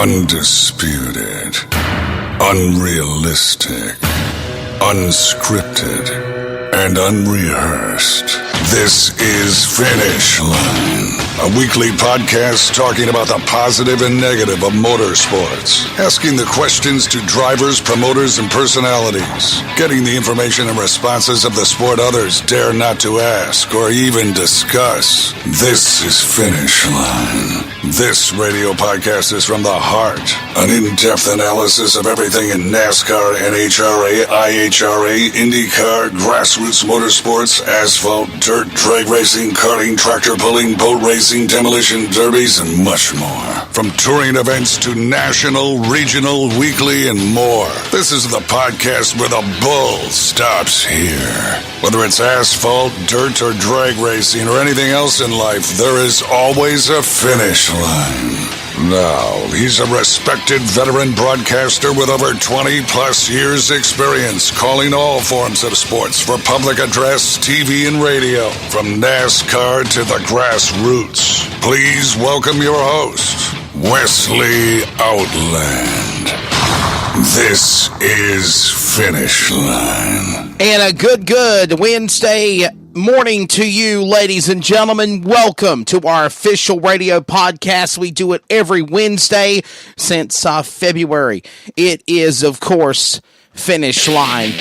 Undisputed, unrealistic, unscripted, and unrehearsed. This is Finish Line, a weekly podcast talking about the positive and negative of motorsports, asking the questions to drivers, promoters, and personalities, getting the information and responses of the sport others dare not to ask or even discuss. This is Finish Line. This radio podcast is from the heart, an in-depth analysis of everything in NASCAR, NHRA, IHRA, IndyCar, grassroots motorsports, asphalt, dirt, drag racing, karting, tractor pulling, boat racing, demolition derbies, and much more. From touring events to national, regional, weekly, and more. This is the podcast where the bull stops here. Whether it's asphalt, dirt, or drag racing, or anything else in life, there is always a finish line. Now, he's a respected veteran broadcaster with over 20-plus years experience calling all forms of sports for public address, TV, and radio, from NASCAR to the grassroots. Please welcome your host, Wesley Outland. This is Finish Line. And a good Wednesday morning to you, ladies and gentlemen. Welcome to our official radio podcast. We do it every Wednesday since February. It is, of course, Finish Line.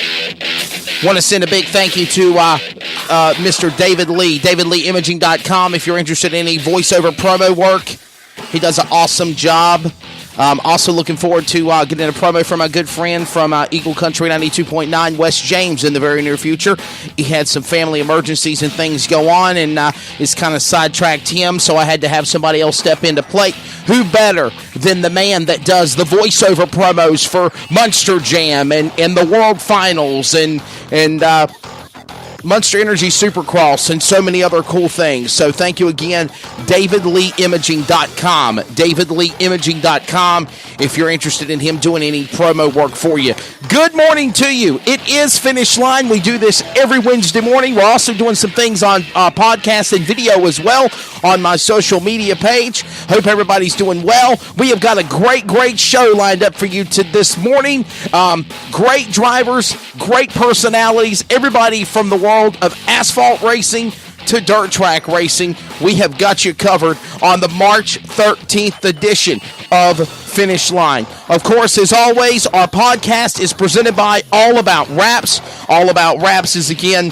Want to send a big thank you to Mr. David Lee, davidleeimaging.com. If you're interested in any voiceover promo work, he does an awesome job. Also looking forward to getting a promo from my good friend from Eagle Country 92.9, Wes James, in the very near future. He had some family emergencies and things go on, and it's kind of sidetracked him, so I had to have somebody else step into plate. Who better than the man that does the voiceover promos for Munster Jam and the World Finals and Monster Energy Supercross and so many other cool things. So thank you again, davidleeimaging.com. davidleeimaging.com if you're interested in him doing any promo work for you. Good morning to you. It is Finish Line. We do this every Wednesday morning. We're also doing some things on podcast and video as well on my social media page. Hope everybody's doing well. We have got a great show lined up for you this morning. Great drivers, great personalities, everybody from the world of asphalt racing to dirt track racing. We have got you covered on the March 13th edition of Finish Line. Of course, as always, our podcast is presented by All About Wraps. All About Wraps is, again,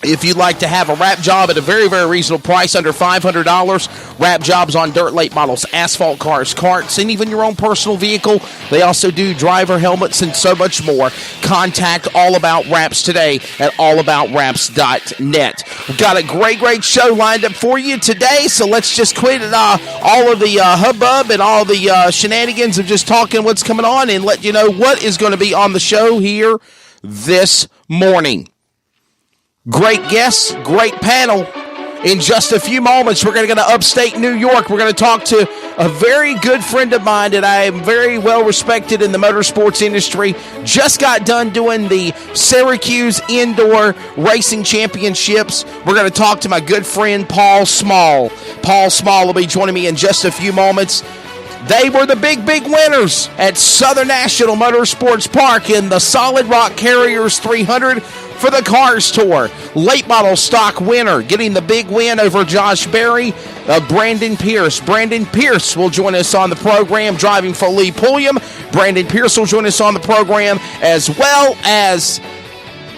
if you'd like to have a wrap job at a very reasonable price, under $500, wrap jobs on dirt late models, asphalt cars, karts, and even your own personal vehicle. They also do driver helmets and so much more. Contact All About Wraps today at allaboutwraps.net. We've got a great show lined up for you today, so let's just quit all of the hubbub and all the shenanigans of just talking what's coming on and let you know what is going to be on the show here this morning. Great guests, great panel. In just a few moments, we're going to go to upstate New York. We're going to talk to a very good friend of mine that I am very well respected in the motorsports industry. Just got done doing the Syracuse Indoor Racing Championships. We're going to talk to my good friend Paul Szmal. Paul Szmal will be joining me in just a few moments. They were the big winners at Southern National Motorsports Park in the Solid Rock Carriers 300 for the Cars Tour. Late model stock winner, getting the big win over Josh Berry, Brandon Pierce. Brandon Pierce will join us on the program, driving for Lee Pulliam. Brandon Pierce will join us on the program, as well as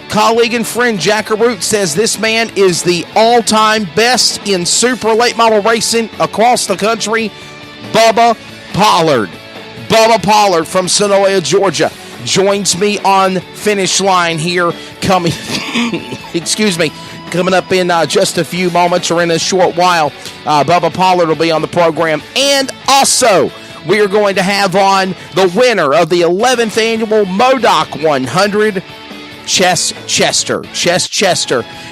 colleague and friend Jack Root says this man is the all-time best in super late model racing across the country, Bubba Pollard. Bubba Pollard from Sonoya, Georgia, joins me on Finish Line here coming up in just a few moments or in a short while. Bubba Pollard will be on the program. And also, we are going to have on the winner of the 11th annual MODOK 100, Chess Chester,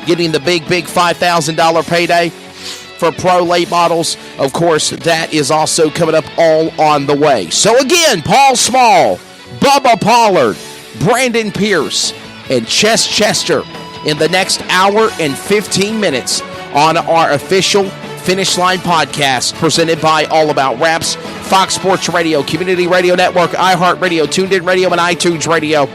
getting the big $5,000 payday for pro late models. Of course, that is also coming up all on the way. So again, Paul Szmal, Bubba Pollard, Brandon Pierce, and Chess Chester in the next hour and 15 minutes on our official Finish Line podcast presented by All About Wraps. Fox Sports Radio, Community Radio Network, iHeartRadio, TuneIn Radio, and iTunes Radio.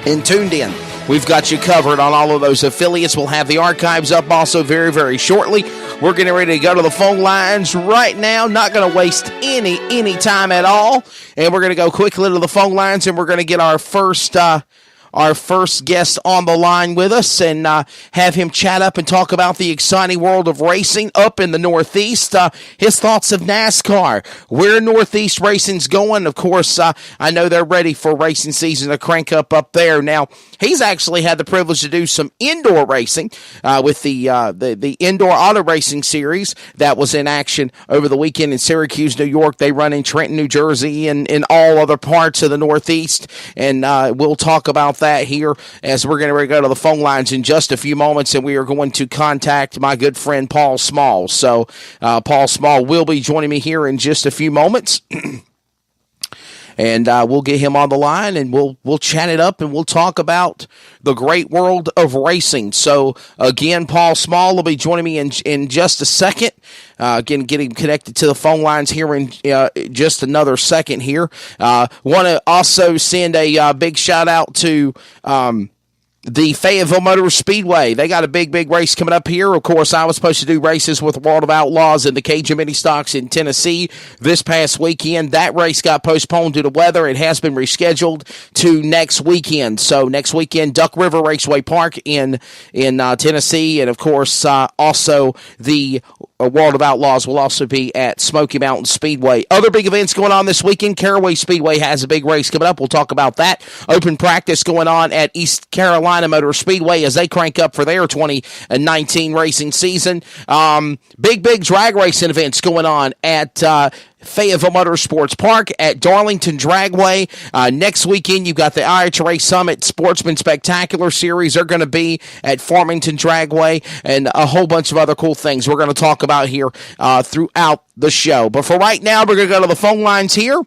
And Tuned In. We've got you covered on all of those affiliates. We'll have the archives up also very, very shortly. We're getting ready to go to the phone lines right now. Not going to waste any time at all. And we're going to go quickly to the phone lines, and we're going to get our first guest on the line with us and have him chat up and talk about the exciting world of racing up in the Northeast. His thoughts of NASCAR, where Northeast racing's going. Of course, I know they're ready for racing season to crank up there. Now, he's actually had the privilege to do some indoor racing with the indoor auto racing series that was in action over the weekend in Syracuse, New York. They run in Trenton, New Jersey, and in all other parts of the Northeast. And we'll talk about that here as we're going to go to the phone lines in just a few moments, and we are going to contact my good friend Paul Szmal. So Paul Szmal will be joining me here in just a few moments. And we'll get him on the line, and we'll chat it up, and we'll talk about the great world of racing. So, again, Paul Szmal will be joining me in just a second. Again, getting connected to the phone lines here in just another second here. Want to also send a big shout-out to the Fayetteville Motor Speedway. They got a big race coming up here. Of course, I was supposed to do races with World of Outlaws and the Cajun Mini Stocks in Tennessee this past weekend. That race got postponed due to weather. It has been rescheduled to next weekend. So next weekend, Duck River Raceway Park in Tennessee, and of course, also the World of Outlaws will also be at Smoky Mountain Speedway. Other big events going on this weekend. Caraway Speedway has a big race coming up. We'll talk about that. Open practice going on at East Carolina Motor Speedway as they crank up for their 2019 racing season. Big drag racing events going on at Fayetteville Motorsports Park at Darlington Dragway. Next weekend, you've got the IHRA Summit Sportsman Spectacular Series. They're going to be at Farmington Dragway, and a whole bunch of other cool things we're going to talk about here throughout the show. But for right now, we're going to go to the phone lines here.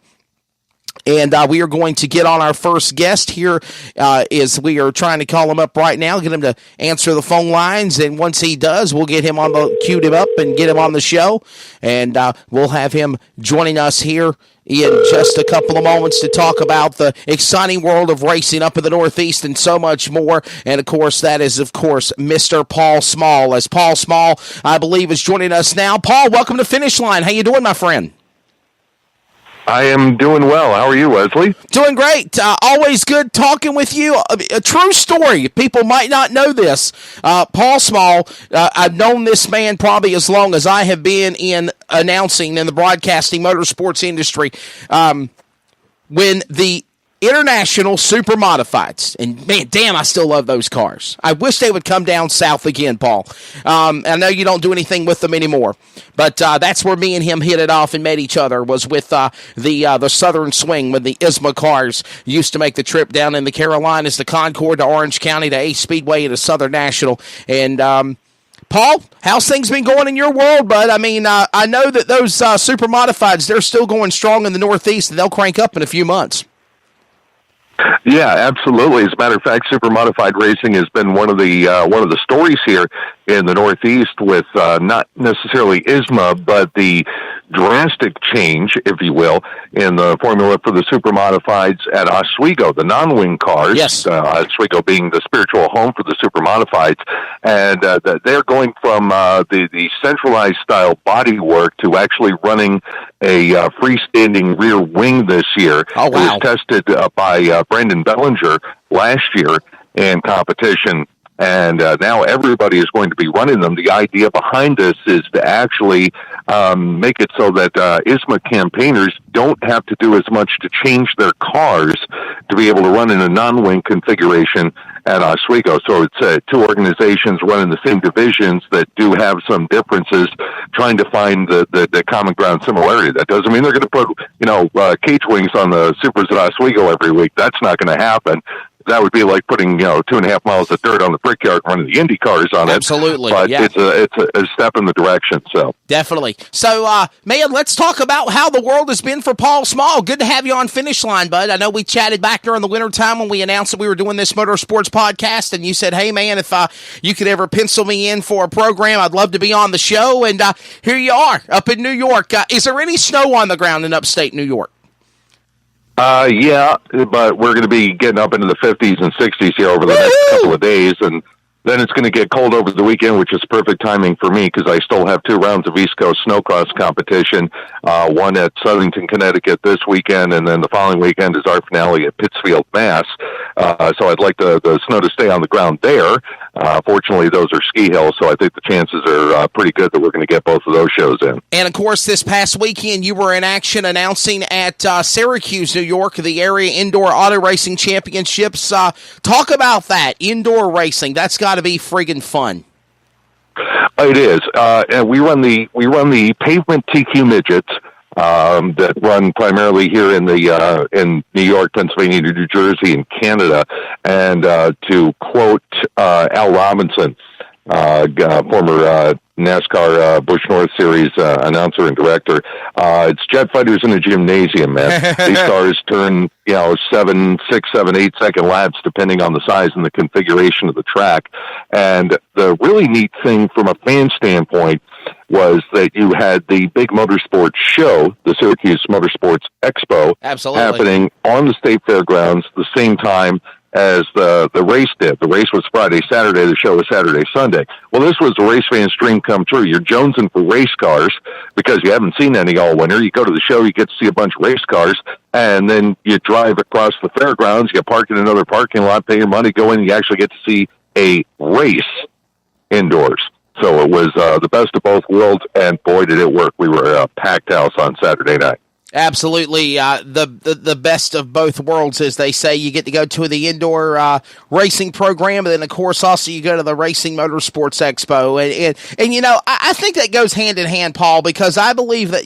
And we are going to get on our first guest here as we are trying to call him up right now, get him to answer the phone lines. And once he does, we'll get him on queued him up and get him on the show. And we'll have him joining us here in just a couple of moments to talk about the exciting world of racing up in the Northeast and so much more. And, of course, that is, Mr. Paul Szmal. As Paul Szmal, I believe, is joining us now. Paul, welcome to Finish Line. How you doing, my friend? I am doing well. How are you, Wesley? Doing great. Always good talking with you. A true story. People might not know this. Paul Szmal, I've known this man probably as long as I have been in announcing in the broadcasting motorsports industry. When the International Super Modifieds, and man, damn, I still love those cars. I wish they would come down south again, Paul. I know you don't do anything with them anymore, but that's where me and him hit it off and met each other, was with the Southern Swing, when the ISMA cars used to make the trip down in the Carolinas to Concord to Orange County to Ace Speedway to Southern National. And Paul, how's things been going in your world, bud? I mean, I know that those Super Modifieds, they're still going strong in the Northeast, and they'll crank up in a few months. Yeah, absolutely. As a matter of fact, super modified racing has been one of the stories here in the Northeast, with not necessarily ISMA, but the drastic change, if you will, in the formula for the super modifieds at Oswego, the non-wing cars. Yes. Oswego being the spiritual home for the super modifieds, and they're going from the centralized style bodywork to actually running a freestanding rear wing this year. Oh, wow. It was tested by Brandon Bellinger last year in competition, and now everybody is going to be running them. The idea behind this is to actually make it so that ISMA campaigners don't have to do as much to change their cars to be able to run in a non-wing configuration at Oswego. So it's two organizations running the same divisions that do have some differences, trying to find the common ground similarity. That doesn't mean they're going to put, cage wings on the Supers at Oswego every week. That's not going to happen. that would be like putting 2.5 miles of dirt on the brickyard and running the Indy cars on it. Absolutely, but yeah. it's a step in the direction. So definitely. So, man, let's talk about how the world has been for Paul Szmal. Good to have you on Finish Line, bud. I know we chatted back during the wintertime when we announced that we were doing this motorsports podcast, and you said, hey, man, if you could ever pencil me in for a program, I'd love to be on the show. And here you are up in New York. Is there any snow on the ground in upstate New York? Yeah, but we're going to be getting up into the 50s and 60s here over the next couple of days, and then it's going to get cold over the weekend, which is perfect timing for me because I still have 2 rounds of East Coast snowcross competition, one at Southington, Connecticut this weekend, and then the following weekend is our finale at Pittsfield, Mass. So I'd like the snow to stay on the ground there. Fortunately, those are ski hills, so I think the chances are pretty good that we're going to get both of those shows in. And, of course, this past weekend you were in action announcing at Syracuse, New York, the Area Indoor Auto Racing Championships. Talk about that, indoor racing. That's got to be friggin' fun. It is. And we run the pavement TQ midgets that run primarily here in New York, Pennsylvania, New Jersey, and Canada. And to quote Al Robinson, former NASCAR Busch North Series announcer and director, it's jet fighters in a gymnasium, man. These cars turn 6, 7, 8 second laps depending on the size and the configuration of the track. And the really neat thing from a fan standpoint was that you had the big motorsports show, the Syracuse Motorsports Expo, absolutely, happening on the state fairgrounds the same time as the race did. The race was Friday, Saturday. The show was Saturday, Sunday. Well, this was a race fan's dream come true. You're jonesing for race cars because you haven't seen any all winter. You go to the show, you get to see a bunch of race cars, and then you drive across the fairgrounds, you park in another parking lot, pay your money, go in, you actually get to see a race indoors. So it was the best of both worlds, and boy, did it work. We were a packed house on Saturday night. Absolutely. The best of both worlds, as they say. You get to go to the indoor racing program, and then, of course, also you go to the Racing Motorsports Expo. And I think that goes hand in hand, Paul, because I believe that,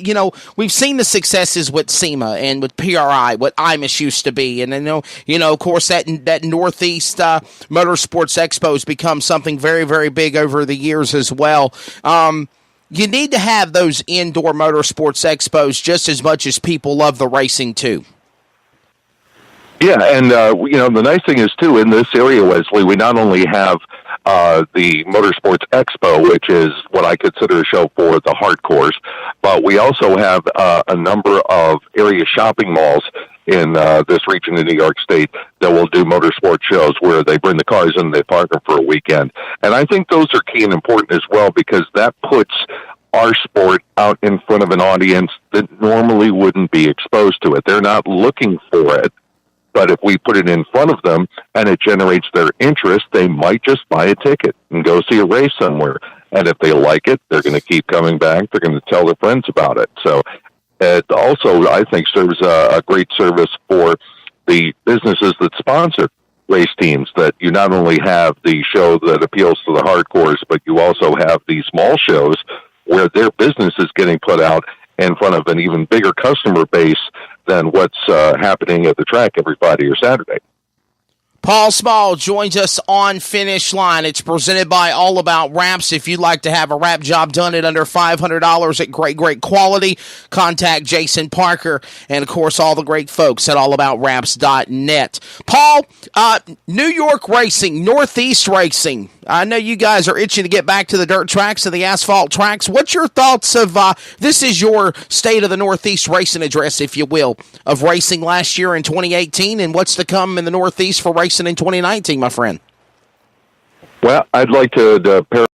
we've seen the successes with SEMA and with PRI, what IMUS used to be. And, of course, that Northeast Motorsports Expo has become something very, very big over the years as well. You need to have those indoor motorsports expos just as much as people love the racing, too. Yeah, and, the nice thing is, too, in this area, Wesley, we not only have the Motorsports Expo, which is what I consider a show for the hardcores, but we also have a number of area shopping malls in this region of New York State that will do motorsport shows where they bring the cars in and they park them for a weekend. And I think those are key and important as well because that puts our sport out in front of an audience that normally wouldn't be exposed to it. They're not looking for it. But if we put it in front of them and it generates their interest, they might just buy a ticket and go see a race somewhere. And if they like it, they're going to keep coming back. They're going to tell their friends about it. So it also, I think, serves a great service for the businesses that sponsor race teams, that you not only have the show that appeals to the hardcores, but you also have these small shows where their business is getting put out in front of an even bigger customer base than what's happening at the track every Friday or Saturday. Paul Szmal joins us on Finish Line. It's presented by All About Wraps. If you'd like to have a wrap job done at under $500 at great quality, contact Jason Parker and, of course, all the great folks at allaboutwraps.net. Paul, New York racing, Northeast racing. I know you guys are itching to get back to the dirt tracks and the asphalt tracks. What's your thoughts of this is your State of the Northeast racing address, if you will, of racing last year in 2018 and what's to come in the Northeast for racing in 2019, my friend? Well, I'd like to pair